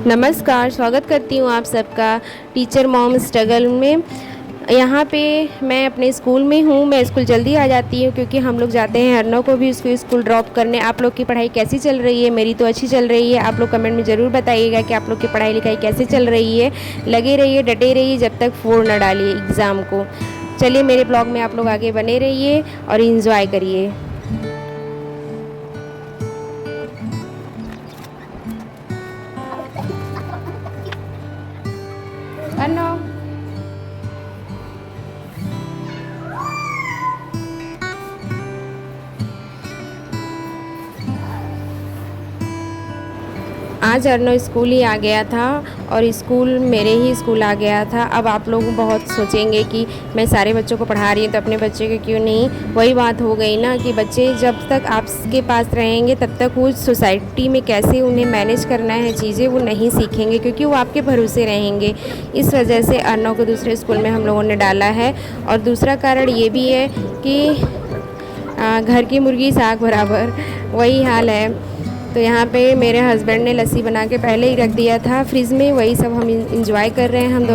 नमस्कार, स्वागत करती हूँ आप सबका टीचर मॉम स्ट्रगल में। यहाँ पे मैं अपने स्कूल में हूँ। मैं स्कूल जल्दी आ जाती हूँ क्योंकि हम लोग जाते हैं अरनव को भी उसको स्कूल ड्रॉप करने। आप लोग की पढ़ाई कैसी चल रही है? मेरी तो अच्छी चल रही है। आप लोग कमेंट में ज़रूर बताइएगा कि आप लोग की पढ़ाई लिखाई कैसे चल रही है। लगे रहिए, डटे रहिए जब तक फोड़ न डालिए एग्ज़ाम को। चलिए, मेरे ब्लॉग में आप लोग आगे बने रहिए और इंजॉय करिए। अरनव, आज अर्नव स्कूल ही आ गया था और स्कूल मेरे ही स्कूल आ गया था। अब आप लोग बहुत सोचेंगे कि मैं सारे बच्चों को पढ़ा रही हूँ तो अपने बच्चे को क्यों नहीं। वही बात हो गई ना कि बच्चे जब तक आपके पास रहेंगे तब तक वो सोसाइटी में कैसे उन्हें मैनेज करना है चीज़ें वो नहीं सीखेंगे, क्योंकि वो आपके भरोसे रहेंगे। इस वजह से अर्नव को दूसरे स्कूल में हम लोगों ने डाला है। और दूसरा कारण ये भी है कि घर की मुर्गी साग बराबर, वही हाल है। तो यहाँ पे मेरे हस्बैंड ने लस्सी बना के पहले ही रख दिया था फ्रिज में, वही सब हम इंजॉय कर रहे हैं। हम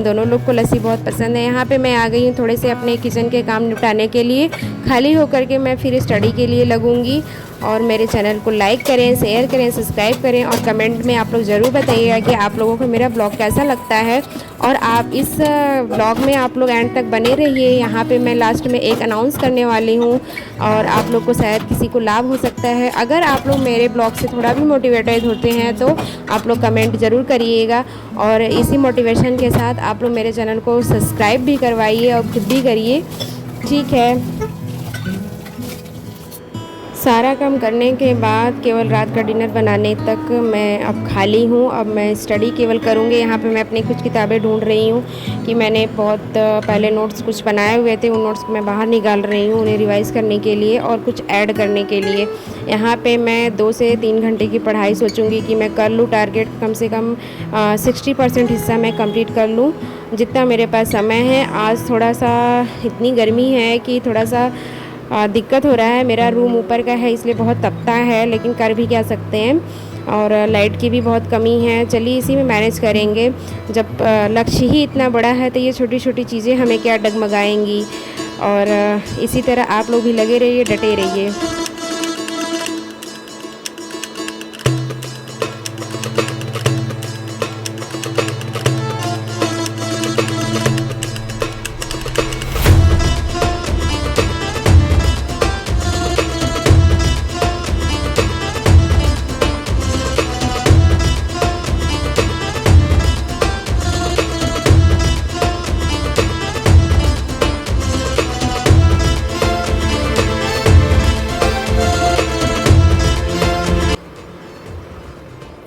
दोनों लोग को लस्सी बहुत पसंद है। यहाँ पे मैं आ गई हूँ थोड़े से अपने किचन के काम निपटाने के लिए। खाली होकर के मैं फिर स्टडी के लिए लगूँगी। और मेरे चैनल को लाइक करें, शेयर करें, सब्सक्राइब करें और कमेंट में आप लोग ज़रूर बताइएगा कि आप लोगों को मेरा ब्लॉग कैसा लगता है। और आप इस ब्लॉग में आप लोग एंड तक बने रहिए। यहाँ पे मैं लास्ट में एक अनाउंस करने वाली हूँ और आप लोग को शायद किसी को लाभ हो सकता है। अगर आप लोग मेरे ब्लॉग से थोड़ा भी मोटिवेटेड होते हैं तो आप लोग कमेंट ज़रूर करिएगा। और इसी मोटिवेशन के साथ आप लोग मेरे चैनल को सब्सक्राइब भी करवाइए और खुद भी करिए, ठीक है। सारा काम करने के बाद केवल रात का डिनर बनाने तक मैं अब खाली हूँ। अब मैं स्टडी केवल करूँगी। यहाँ पे मैं अपनी कुछ किताबें ढूंढ रही हूँ कि मैंने बहुत पहले नोट्स कुछ बनाए हुए थे, उन नोट्स को मैं बाहर निकाल रही हूँ उन्हें रिवाइज़ करने के लिए और कुछ ऐड करने के लिए। यहाँ पे मैं 2 से 3 घंटे की पढ़ाई सोचूँगी कि मैं कर लूँ। टारगेट कम से कम 60% हिस्सा मैं कंप्लीट कर लूँ जितना मेरे पास समय है। आज थोड़ा सा इतनी गर्मी है कि थोड़ा सा दिक्कत हो रहा है। मेरा रूम ऊपर का है इसलिए बहुत तपता है, लेकिन कर भी क्या सकते हैं। और लाइट की भी बहुत कमी है। चलिए इसी में मैनेज करेंगे। जब लक्ष्य ही इतना बड़ा है तो ये छोटी छोटी चीज़ें हमें क्या डगमगाएंगी। और इसी तरह आप लोग भी लगे रहिए, डटे रहिए।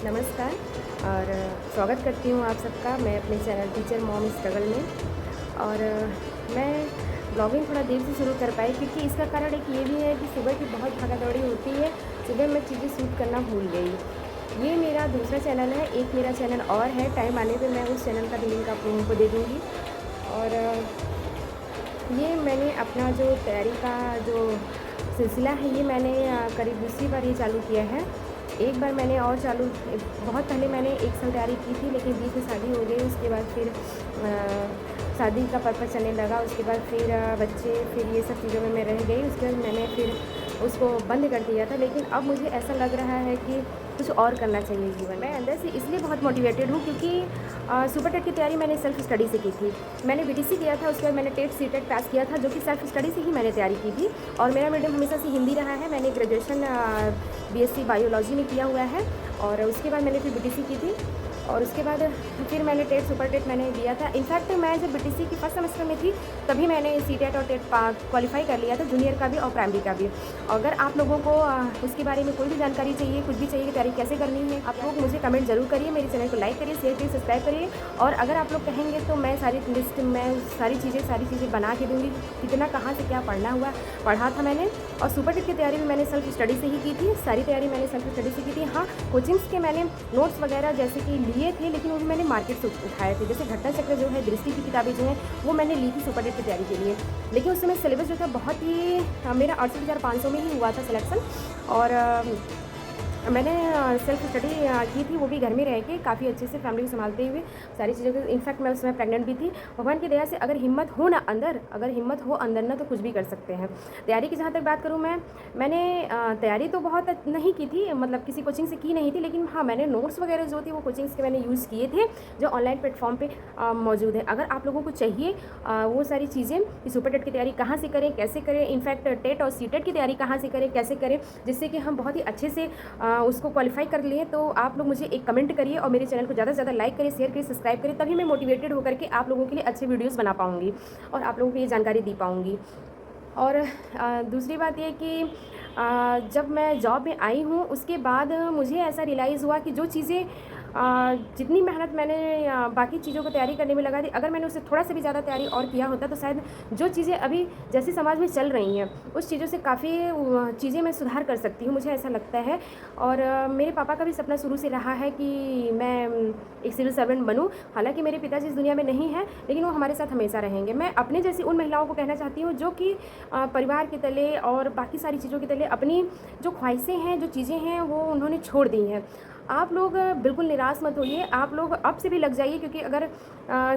नमस्कार और स्वागत करती हूँ आप सबका मैं अपने चैनल टीचर मॉम स्ट्रगल में। और मैं ब्लॉगिंग थोड़ा देर से शुरू कर पाई क्योंकि इसका कारण एक ये भी है कि सुबह की बहुत भागा दौड़ी होती है। सुबह मैं चीज़ें शूट करना भूल गई। ये मेरा दूसरा चैनल है, एक मेरा चैनल और है। टाइम आने पे मैं उस चैनल का भी लिंक आप लोगों को दे दूँगी। और ये मैंने अपना जो तैयारी का जो सिलसिला है ये मैंने करीब दूसरी बार ही चालू किया है। एक बार मैंने और बहुत पहले मैंने 1 साल तैयारी की थी, लेकिन बीच में शादी हो गई। उसके बाद फिर शादी का पर्पस चलने लगा। उसके बाद फिर बच्चे, फिर ये सब चीज़ों में मैं रह गई। उसके बाद मैंने फिर उसको बंद कर दिया था। लेकिन अब मुझे ऐसा लग रहा है कि कुछ और करना चाहिए जीवन में। मैं अंदर से इसलिए बहुत मोटिवेटेड हूँ क्योंकि सुपर टेट की तैयारी मैंने सेल्फ स्टडी से की थी। मैंने बीटीसी किया था, उसके बाद मैंने टेट सीटेट पास किया था, जो कि सेल्फ स्टडी से ही मैंने तैयारी की थी। और मेरा मीडियम हमेशा से हिंदी रहा है। मैंने ग्रेजुएशन बीएससी बायोलॉजी में किया हुआ है और उसके बाद मैंने फिर बीटीसी की थी। और उसके बाद फिर मैंने टेट सुपर टेट मैंने दिया था। इनफैक्ट मैं जब बीटीसी की फर्स्ट सेमेस्टर में थी तभी मैंने सीटेट और टेट क्वालिफाई कर लिया था, जूनियर का भी और प्राइमरी का भी। अगर आप लोगों को उसके बारे में कोई भी जानकारी चाहिए, कुछ भी चाहिए कि तैयारी कैसे करनी है, आप लोग मुझे कमेंट जरूर करिए। मेरे चैनल को लाइक करिए, शेयर करिए, सब्सक्राइब करिए। और अगर आप लोग कहेंगे तो मैं सारी लिस्ट में सारी चीज़ें बना के दूँगी, कितना कहाँ से क्या पढ़ा था मैंने। और सुपर टेट की तैयारी भी मैंने सेल्फ स्टडी से ही की थी। सारी तैयारी मैंने सेल्फ स्टडी से की थी। हाँ, कोचिंग्स के मैंने नोट्स वगैरह जैसे कि लिए थे, लेकिन वो भी मैंने मार्केट से उठाए थे। जैसे घटना चक्र जो है, दृष्टि की किताबें जो हैं वो मैंने ली थी सुपर टेट की तैयारी के लिए। लेकिन उस समय सिलेबस जो था बहुत ही मेरा 68,500 में ही हुआ था सिलेक्शन। और मैंने सेल्फ स्टडी की थी, वो भी घर में रह के काफ़ी अच्छे से फैमिली को संभालते हुए सारी चीज़ों को। इनफैक्ट मैं उस समय प्रेग्नेंट भी थी। भगवान की दया से अगर हिम्मत हो ना अंदर, अगर हिम्मत हो अंदर ना, तो कुछ भी कर सकते हैं। तैयारी की जहाँ तक बात करूँ मैंने तैयारी तो बहुत नहीं की थी, मतलब किसी कोचिंग से की नहीं थी, लेकिन हाँ, मैंने नोट्स वगैरह जो थे वो कोचिंग्स के मैंने यूज़ किए थे, जो ऑनलाइन प्लेटफॉर्म पे मौजूद है। अगर आप लोगों को चाहिए वो सारी चीज़ें कि सुपर टेट की तैयारी कहाँ से करें, कैसे करें, इनफैक्ट टेट और सीटेट की तैयारी कहाँ से करें, कैसे करें, जिससे कि हम बहुत ही अच्छे से उसको क्वालिफाई कर लिए, तो आप लोग मुझे एक कमेंट करिए और मेरे चैनल को ज़्यादा से ज़्यादा लाइक करिए, शेयर करिए, सब्सक्राइब करिए, तभी मैं मोटिवेटेड होकर के आप लोगों के लिए अच्छे वीडियोज़ बना पाऊँगी और आप लोगों को ये जानकारी दे पाऊँगी। और दूसरी बात ये कि जब मैं जॉब में आई हूँ, उसके बाद मुझे ऐसा रियलाइज़ हुआ कि जो चीज़ें जितनी मेहनत मैंने बाकी चीज़ों को तैयारी करने में लगा दी, अगर मैंने उससे थोड़ा सा भी ज़्यादा तैयारी और किया होता, तो शायद जो चीज़ें अभी जैसे समाज में चल रही हैं, उस चीज़ों से काफ़ी चीज़ें मैं सुधार कर सकती हूँ, मुझे ऐसा लगता है। और मेरे पापा का भी सपना शुरू से रहा है कि मैं एक सिविल सर्वेंट बनूँ। हालाँकि मेरे पिताजी इस दुनिया में नहीं हैं, लेकिन वो हमारे साथ हमेशा रहेंगे। मैं अपने जैसी उन महिलाओं को कहना चाहती हूँ जो कि परिवार के तले और बाकी सारी चीज़ों के तले अपनी जो ख्वाहिशें हैं, जो चीज़ें हैं, वो उन्होंने छोड़ दी हैं। आप लोग बिल्कुल निराश मत होइए, आप लोग अब से भी लग जाइए, क्योंकि अगर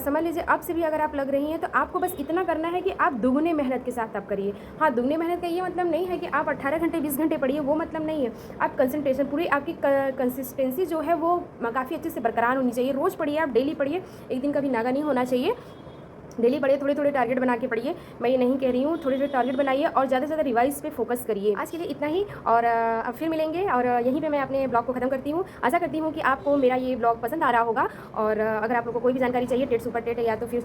समझ लीजिए अब से भी अगर आप लग रही हैं, तो आपको बस इतना करना है कि आप दुगने मेहनत के साथ आप करिए। हाँ, दुगने मेहनत का ये मतलब नहीं है कि आप 18 घंटे 20 घंटे पढ़िए, वो मतलब नहीं है। आप कंसंट्रेशन पूरी आपकी कंसिस्टेंसी जो है वो काफ़ी अच्छे से बरकरार होनी चाहिए। रोज़ पढ़िए, आप डेली पढ़िए, एक दिन का भी नागा नहीं होना चाहिए। डेली पढ़िए, थोड़े-थोड़े टारगेट बना के पढ़िए। मैं ये नहीं कह रही हूँ, थोड़े-थोड़े टारगेट बनाइए और ज़्यादा से ज़्यादा रिवाइज़ पे फोकस करिए। आज के लिए इतना ही, और अब फिर मिलेंगे, और यहीं पे मैं अपने ब्लॉग को ख़त्म करती हूँ। आशा करती हूँ कि आपको मेरा ये ब्लॉग पसंद आ रहा होगा, और अगर आप लोग को कोई भी जानकारी चाहिए टेट, सुपर टेट, या तो फिर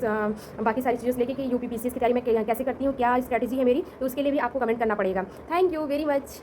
बाकी सारी चीज़ों से लेके कि यूपी पीसीएस की तैयारी मैं कैसे करती हूँ, क्या स्ट्रैटेजी है मेरी, तो उसके लिए भी आपको कमेंट करना पड़ेगा। Thank you very much.